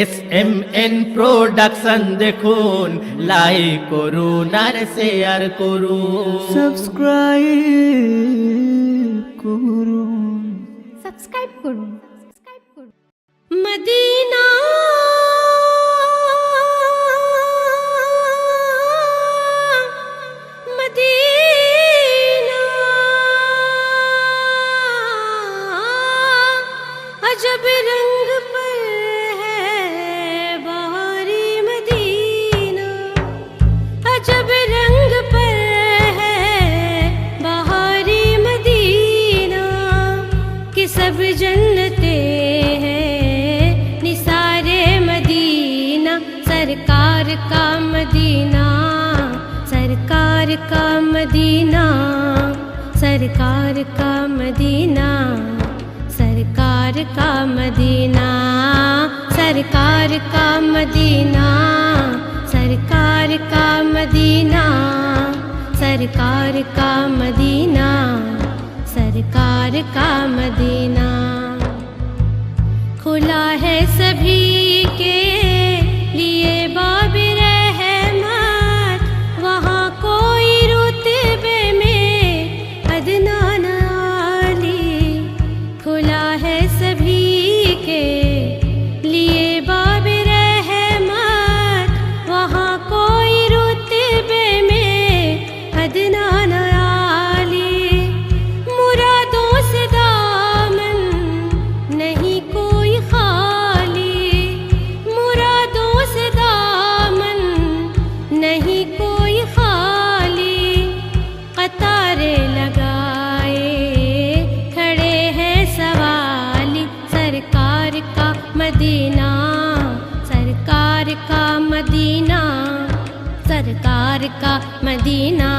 SMN production দেখুন, like করুন আর share করুন, সাবস্ক্রাইব করুন। মদিনা মদিনা अजब रंग पर है बहारी मदीना, अजब रंग पर है बहारी मदीना, कि सब जन्नते हैं निसारे मदीना, सरकार का मदीना, सरकार का मदीना, सरकार का मदीना, सरकार का मदीना, सरकार का मदीना, सरकार का मदीना, सरकार का मदीना, सरकार का मदीना। खुला है सभी के लिए बाबे रहमत, वहाँ कोई रुतबे में अदना न आली, खुला है सभी के लिए बाबे रहमत, वहाँ कोई रुतबे में अदना न आली, मुरादों से दामन नहीं कोई खाली, मुरादों से दामन नहीं कोई खाली, कतारे लगाए खड़े हैं सवाली, सरकार का मदीना, सरकार का मदीना, सरकार का मदीना,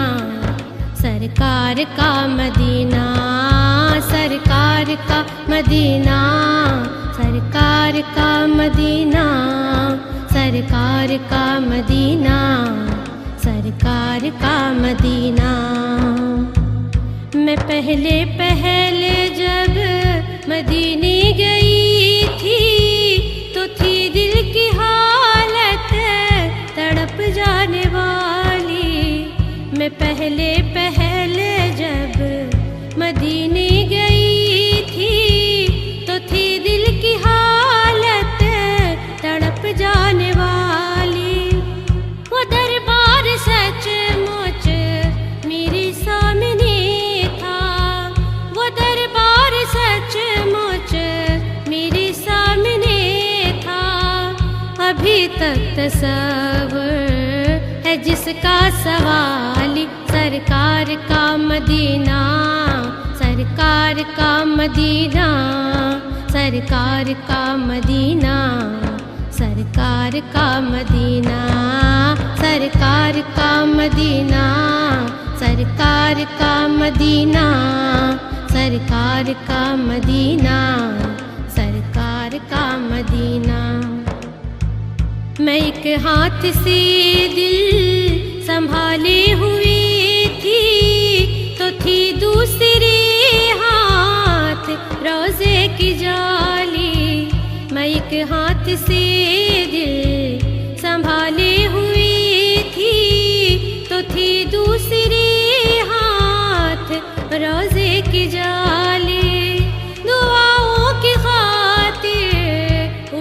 सरकार का मदीना, सरकार का मदीना, सरकार का मदीना, सरकार का मदीना, सरकार का मदीना। मैं पहले पहले जब मदीने गई थी, तो थी दिल की हालत तड़प जाने वाली, मैं पहले पहले जब मदीने गई थी, तो थी दिल की हालत तड़प जाने वाली, वो दरबार सचमुच मेरे सामने था, वो दरबार सचमुच मेरे सामने था, अभी तक तसव्वुर है जिसका सवाली, सरकार का मदीना, सरकार का मदीना, सरकार का मदीना, सरकार का मदीना, सरकार का मदीना, सरकार का मदीना, सरकार का मदीना, सरकार का मदीना। मैं एक हाथ से दिल संभाले हुई थी, तो थी दूसरे हाथ रोज़े की जाली, मैं एक हाथ से दिल संभाले हुई थी, तो थी दूसरे हाथ रोज़े की जाली, दुआओं की खातिर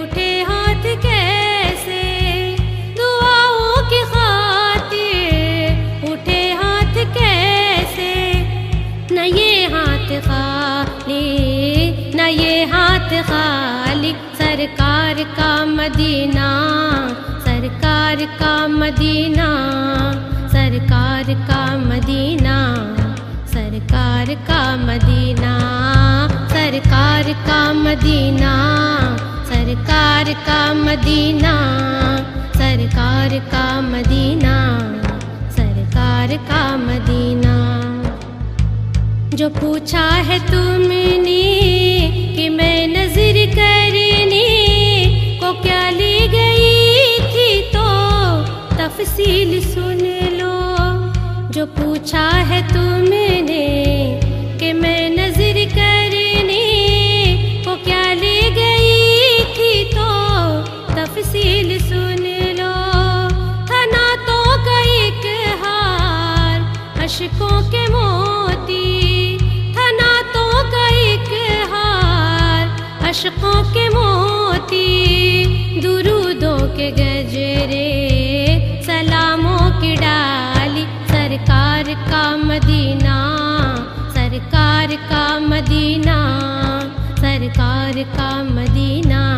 उठे हाथ कैसे, दुआओं की खातिर उठे हाथ कैसे, न ये हाथ खाली, न ये हाथ खाली, सरकार का मदीना, सरकार का मदीना, सरकार का मदीना, सरकार का मदीना, सरकार का मदीना, सरकार का मदीना, सरकार का मदीना, सरकार का मदीना। जो पूछा है तुमने कि मैं नजर करने को क्या ले गई थी, तो तफसील सुन लो, जो पूछा है तुमने कि मैं नजर करने को क्या ले गई थी, तो अशकों के मोती थना तो एक हार, अशकों के मोती दुरूदों के गजरे सलामों की डाली, सरकार का मदीना, सरकार का मदीना, सरकार का मदीना,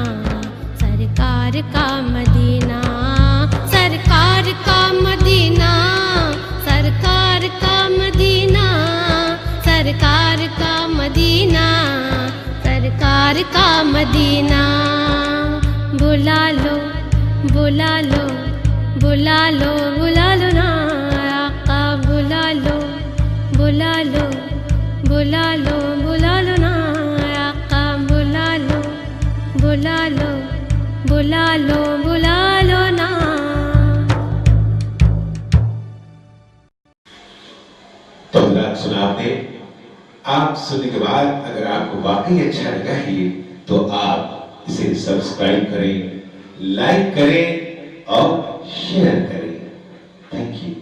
सरकार का मदीना, सरकार का मदीना, सरकार का मदीना, सरकार का मदीना, सरकार का मदीना। बुला लो बुला लो बुला लो बुला लो ना आका, बुला लो बुला लो बुला लो बुला लो ना आका, बुला लो बुला लो बुला लो बुला लो ना। तो रात सुना आपने। आप सुनने के बाद अगर आपको वाकई अच्छा लगा ही तो आप इसे सब्सक्राइब करें, लाइक करें और शेयर करें। Thank you.